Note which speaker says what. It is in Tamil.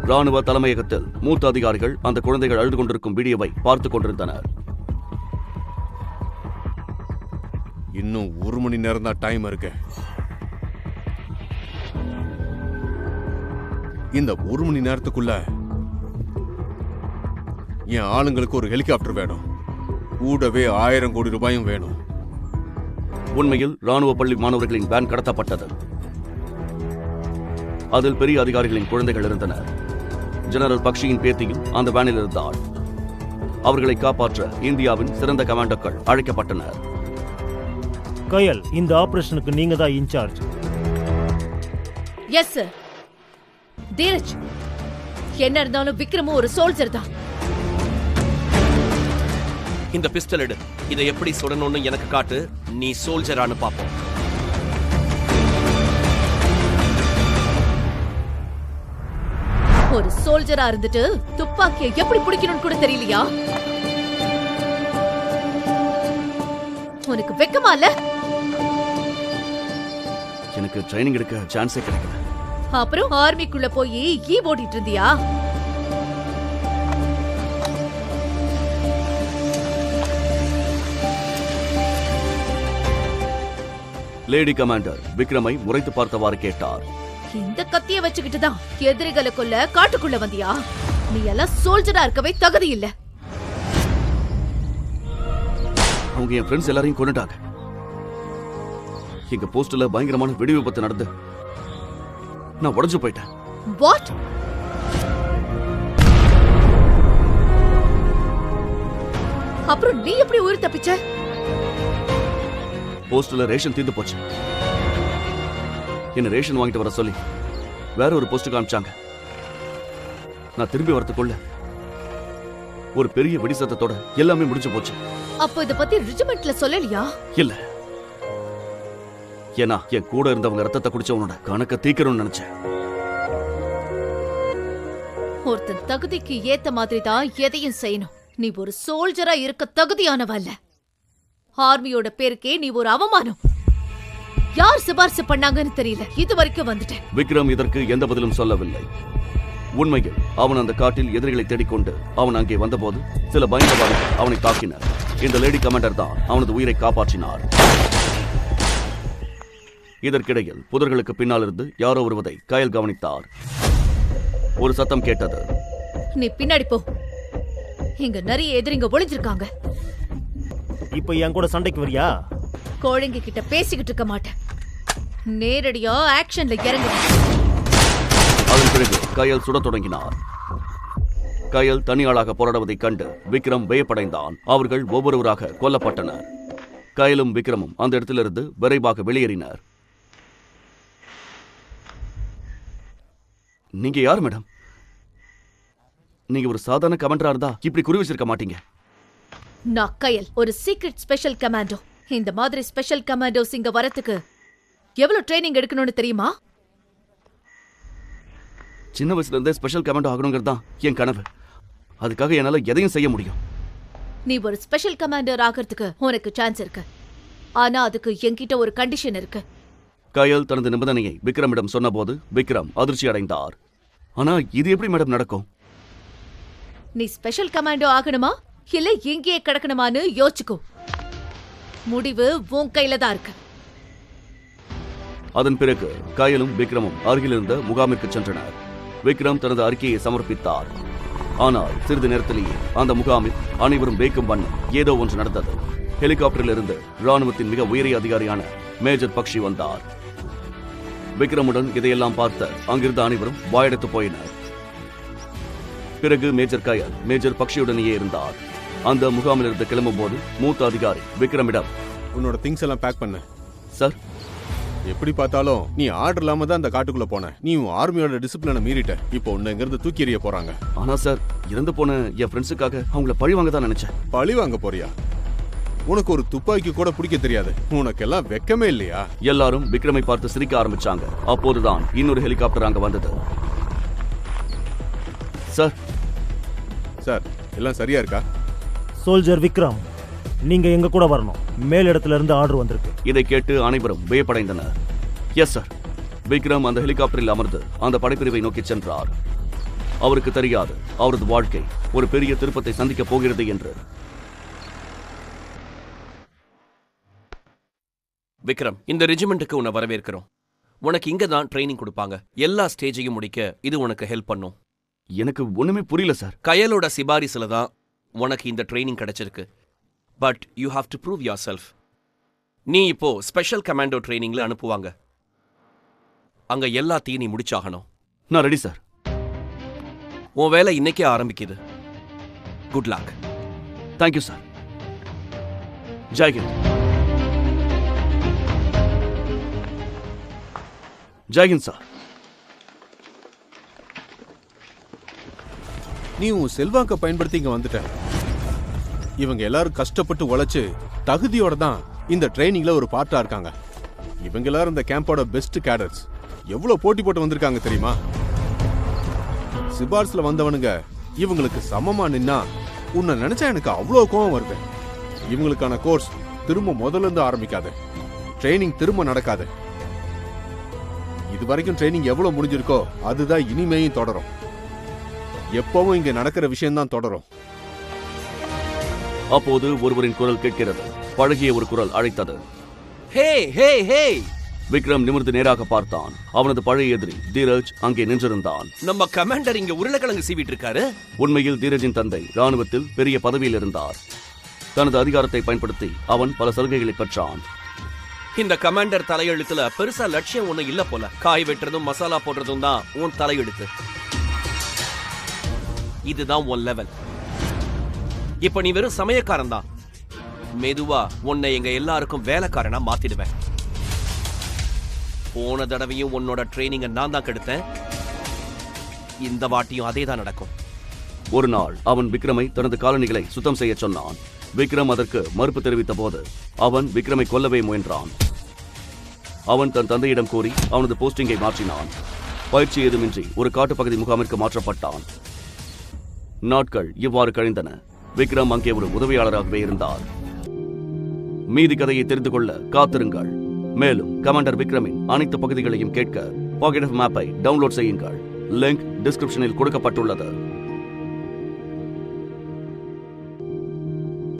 Speaker 1: ராணுவ தலைமையகத்தில் மூத்த அதிகாரிகள் அந்த குழந்தைகள் அழுது கொண்டிருக்கும் வீடியோவை பார்த்துக் கொண்டிருந்தனர்.
Speaker 2: இன்னும் 1 மணி நேரம் தான் டைம் இருக்கு. இந்த 1 மணி நேரத்துக்குள்ள என் ஆளுங்களுக்கு ஒரு ஹெலிகாப்டர் வேணும். கூடவே 1000 கோடி ரூபாயும் வேணும்.
Speaker 1: உண்மையில் ராணுவ பள்ளி மாணவர்களின் வேன் கடத்தப்பட்டது. அதில் பெரிய அதிகாரிகளின் குழந்தைகள் இருந்தனர். ஜெனரல் பக்ஷியின் பேத்தியும் அந்த வேனில் இருந்தார். அவர்களை காப்பாற்ற இந்தியாவின் சிறந்த கமாண்டோக்கள் அழைக்கப்பட்டனர்.
Speaker 3: கயல், இந்த ஆபரேஷனுக்கு நீங்க தான் இன்சார்ஜ்.
Speaker 4: Yes sir. தீரஜ், என்ன இருந்தாலும் விக்ரமும் ஒரு சோல்ஜர் தான்.
Speaker 5: இந்த பிஸ்டல் எடு. இதை எப்படி சுடணும்னு எனக்கு காட்டு. நீ சோல்ஜரானு பாப்போம்.
Speaker 4: ஒரு சோல்ஜரா இருந்துட்டு துப்பாக்கியை எப்படி பிடிக்கணும்னு கூட தெரியலையா? உனக்கு வெக்கமா இல்ல?
Speaker 1: எனக்கு ட்ரைனிங் எடுக்க சான்ஸே கிடைக்கல.
Speaker 4: அப்புறம் ஆர்மிக்குள்ள போய் ஓட்டிட்டு இருந்தியா?
Speaker 1: லேடி கமாண்டர் விக்ரமை முறைத்து பார்த்தவாறு கேட்டார்.
Speaker 4: இந்த கத்திய வச்சுக்கிட்டு தான் எதிரிகளை கொல்ல காட்டுக்குள்ள வந்தியா? நீ எல்லாம் சோல்ஜரா இருக்கவே தகுதி இல்ல.
Speaker 1: அவங்க என் ஃப்ரெண்ட்ஸ் எல்லாரையும் கொன்னுட்டாங்க. எங்க போஸ்ட்ல பயங்கரமான வெடி விபத்து நடந்து நான் உடைஞ்சு போயிட்டேன்.
Speaker 4: வாட்? அப்புறம் நீ எப்படி உயிர் தப்பிச்ச?
Speaker 1: போஸ்ட்ல ரேஷன் தீர்ந்து போச்சு. என்ன ரேஷன் வாங்கிட்டு வர சொல்லி வேற ஒரு போஸ்ட் காமிச்சாங்க. நான் திரும்பி வரதுக்குள்ள ஒரு பெரிய வெடி சத்தத்தோட எல்லாமே முடிஞ்சு போச்சு.
Speaker 4: அப்போ இத பத்தி ரெஜிமெண்ட்ல சொல்லலையா?
Speaker 1: இல்ல, ஏன்னா என் கூட இருந்தவங்க ரத்தத்தை குடிச்சவனோட கணக்க தீக்கணும்னு நினைச்சேன்.
Speaker 4: ஒருத்தன் தகுதிக்கு ஏத்த மாதிரி தான் எதையும் செய்யணும். நீ ஒரு சோல்ஜரா இருக்க தகுதியானவ அல்ல. ஆர்மியோட பேருக்கே நீ ஒரு அவமானம். யார் சிபாரிசு பண்ணாங்கன்னு தெரியல. இது வரைக்கும் வந்துட்டேன்.
Speaker 1: விக்ரம் இதற்கு எந்த பதிலும் சொல்லவில்லை. உண்மையில் அவன் அந்த காட்டில் எதிரிகளை தேடிக்கொண்டு அவன் அங்கே வந்தபோது சில பயங்கரவாதிகள் அவனை தாக்கினர். இந்த லேடி கமாண்டர் தான் அவனது உயிரை காப்பாற்றினார். இதற்கிடையில் புதர்களுக்கு பின்னால் இருந்து யாரோ வருவதை கயல் கவனித்தார். ஒரு சத்தம் கேட்டது.
Speaker 4: நீ பின்னாடி போ. இங்க நிறைய எதிரிங்க ஒளிஞ்சிருக்காங்க.
Speaker 3: இப்ப என் கூட சண்டைக்கு வரியா?
Speaker 4: கோழைங்க கிட்ட பேசிக்கிட்டு இருக்க மாட்டேன். நேரடியா ஆக்ஷன்ல இறங்கு.
Speaker 1: அதன் பிறகு கயல் சுடத் தொடங்கினார். கயல் தனியாளாக போராடுவதைக் கண்டு விக்ரம் வியப்படைந்தான். அவர்கள் ஒவ்வொருவராக கொல்லப்பட்டனர். கயலும் விக்ரமும் அந்த இடத்திலிருந்து விரைவாக வெளியேறினர். நீங்க யார் மேடம்? நீங்க ஒரு சாதாரண கமாண்டரா இருந்தா இப்படி குறி வச்சிருக்க மாட்டீங்க.
Speaker 4: நான் கயல், ஒரு சீக்ரெட் ஸ்பெஷல் கமாண்டோ. இந்த மாதிரி ஸ்பெஷல் கமாண்டோஸ் இங்க வரதுக்கு எவ்வளவு ட்ரைனிங் எடுக்கணும்னு தெரியுமா?
Speaker 1: சின்ன வயசுல இருந்தே ஸ்பெஷல் கமாண்டோ ஆகணுங்கிறது தான் என் கனவு. அதுக்காக என்னால எதையும் செய்ய முடியும்.
Speaker 4: நீ ஒரு ஸ்பெஷல் கமாண்டர் ஆகிறதுக்கு உனக்கு சான்ஸ் இருக்கு. ஆனா அதுக்கு என்கிட்ட ஒரு கண்டிஷன் இருக்கு.
Speaker 1: கயல் தனது நிபந்தனையை விக்ரமிடம் சொன்னபோது விக்ரம் அதிர்ச்சி அடைந்தார். ஆனா இது எப்படி மேடம் நடக்கும்?
Speaker 4: நீ ஸ்பெஷல் கமாண்டோ ஆகணுமா இல்ல எங்கேயே கிடக்கணுமான்னு யோசிச்சுக்கோ. முடிவு உன் கையில தான் இருக்கு.
Speaker 1: அதன் பிறகு கயலும் விக்ரமும் அருகில் இருந்த முகாமிற்கு சென்றனர். விக்ரம் தனது அறிக்கையை சமர்ப்பித்தார். ஆனால் சிறிது நேரத்திலேயே அந்த முகாமில் அனைவரும் வேக்கும் வண்ணம் ஏதோ ஒன்று நடந்தது. ஹெலிகாப்டரில் இருந்து ராணுவத்தின் மிக உயரிய அதிகாரியான மேஜர் பக்ஷி வந்தார். விக்ரமுடன் இதையெல்லாம் பார்த்த அங்கிருந்த அனைவரும் வாயடைத்து போயினர். பிறகு மேஜர் கயல் மேஜர் பக்ஷியுடனேயே இருந்தார். அந்த முகாமில் இருந்து கிளம்பும் போது மூத்த அதிகாரி விக்ரமிடம்,
Speaker 2: உன்னோட திங்ஸ் எல்லாம் பேக் பண்ண.
Speaker 1: சார்,
Speaker 2: எப்படி பார்த்தாலும் நீ ஆர்டர் இல்லாம தான் அந்த காட்டுக்குள்ள போன. நீ ஆர்மியோட டிசிப்ளினை மீறிட்ட. இப்போ உன்னை இங்கிருந்து தூக்கி எறிய போறாங்க.
Speaker 1: ஆனா சார், இறந்து போன என் ஃப்ரெண்ட்ஸுக்காக அவங்கள பழி வாங்க தான் நினைச்சேன்.
Speaker 2: பழி வாங்க போறியா? உனக்கு ஒரு துப்பாக்கி கூட பிடிக்க தெரியாது. உனக்கெல்லாம் வெக்கமே இல்லையா?
Speaker 1: எல்லாரும் விக்ரமை பார்த்து சிரிக்க ஆரம்பிச்சாங்க. அப்போதுதான் இன்னொரு ஹெலிகாப்டர் அங்க வந்தது. சார்,
Speaker 2: சார், எல்லாம் சரியா இருக்கா?
Speaker 3: சோல்ஜர் விக்ரம், நீங்க எங்க கூட வரணும். மேல் இடத்துல இருந்து ஆர்டர் வந்திருக்கு.
Speaker 1: இதை கேட்டு அனைவரும் வியப்படைந்தனர். Yes sir. விக்ரம் அந்த ஹெலிகாப்டரில் அமர்ந்து அந்த படைப்பிரிவை நோக்கி சென்றார். அவருக்கு தெரியாது அவரது வாழ்க்கை ஒரு பெரிய திருப்பத்தை சந்திக்கப் போகிறது என்று.
Speaker 5: விக்ரம், இந்த ரெஜிமெண்ட்டுக்கு உன்னை வரவேற்கிறோம். உனக்கு இங்க தான் ட்ரைனிங் கொடுப்பாங்க. எல்லா ஸ்டேஜையும் முடிக்க இது உனக்கு ஹெல்ப் பண்ணும்.
Speaker 1: எனக்கு ஒண்ணுமே புரியல சார்.
Speaker 5: கயலோட சிபாரிசுல தான் உனக்கு இந்த ட்ரைனிங் கிடைச்சிருக்கு. But you have to prove your self. நீ இப்போ ஸ்பெஷல் கமாண்டோ ட்ரைனிங்ல அனுப்புவாங்க. அங்க எல்லாத்தையும் நீ முடிச்சாகணும்.
Speaker 1: நான் ரெடி சார்.
Speaker 5: உன் வேலை இன்னைக்கே ஆரம்பிக்குது. Good luck.
Speaker 1: Thank you sir. ஜெய்ஹிந்த். ஜெய்ஹிந்த் சார்.
Speaker 2: நீ உன் செல்வாக்க பயன்படுத்தி இங்க வந்துட்ட. இவங்க எல்லாரும் கஷ்டப்பட்டு உழைச்சு தகுதியோட தான் இந்த ட்ரைனிங்ல ஒரு பார்ட்டா இருக்காங்க. இவங்க எல்லாரும் இந்த கேம்போட பெஸ்ட் கேடர்ஸ். எவ்வளவு போட்டி போட்டு வந்திருக்காங்க தெரியுமா? சிபார்ஸ்ல வந்தவனுங்க இவங்களுக்கு சமமா நின்னா உன்னை நினைச்சா எனக்கு அவ்வளோ கோவம் வருது. இவங்களுக்கான கோர்ஸ் திரும்ப முதல்ல இருந்து ஆரம்பிக்காது. ட்ரைனிங் திரும்ப நடக்காது. இது வரைக்கும் ட்ரைனிங் எவ்வளவு முடிஞ்சிருக்கோ அதுதான் இனிமேயும் தொடரும். எப்பவும் இங்க நடக்கிற விஷயம்தான் தொடரும்.
Speaker 1: அப்போது ஒருவரின் குரல் கேட்கிறது. பழகிய ஒரு குரல் அழைத்தது.
Speaker 5: ஹே ஹே ஹே!
Speaker 1: விக்ரம் நிமிர்ந்து நேராக பார்த்தான். அவனது பழைய எதிரி தீரஜ் அங்கே நின்றிருந்தான்.
Speaker 5: நம்ம கமாண்டர் இங்க உருளைக்கிழங்கு சீவிட்டு இருக்காரு.
Speaker 1: உண்மையில் தீரஜின் தந்தை ராணுவத்தில் பெரிய பதவியில் இருந்தார். தனது அதிகாரத்தை பயன்படுத்தி அவன் பல சலுகைகளை பெற்றான்.
Speaker 5: இந்த கமாண்டர் தலையெழுத்துல பெருசா லட்சியம் ஒண்ணு இல்ல போல. காய் வெட்டுறதும் மசாலா போடுறதும் தான் உன் தலையெழுத்து. இதுதான் உன் லெவல். இப்ப நீ வெறும் சமயக்காரன் தான். மெதுவா உன்னை எங்க எல்லாருக்கும் வேலைக்காரனா மாத்திடுவேன். போன தடவையும் உன்னோட ட்ரைனிங்க நான் தான் கெடுத்தேன். இந்த வாட்டியும் அதே தான் நடக்கும்.
Speaker 1: ஒரு நாள் அவன் விக்ரமை தனது காலணிகளை சுத்தம் செய்ய சொன்னான். விக்ரம் அதற்கு மறுப்பு தெரிவித்த போது அவன் விக்ரமை கொல்லவே முயன்றான். அவன் தன் தந்தையிடம் கூறி அவனது போஸ்டிங்கை மாற்றினான். பயிற்சி ஏதுமின்றி ஒரு காட்டுப்பகுதி முகாமிற்கு மாற்றப்பட்டான். நாட்கள் இவ்வாறு கழிந்தன. விக்ரம் அங்கே ஒரு உதவியாளராகவே இருந்தார். மீதி கதையை தெரிந்து கொள்ள காத்திருங்கள். மேலும் கமாண்டர் விக்ரமின் அனைத்து பகுதிகளையும் கேட்க பாக்கெட் ஆஃப் மேப்பை டவுன்லோட் செய்யுங்கள். லிங்க் டிஸ்கிரிப்ஷனில் கொடுக்கப்பட்டுள்ளது.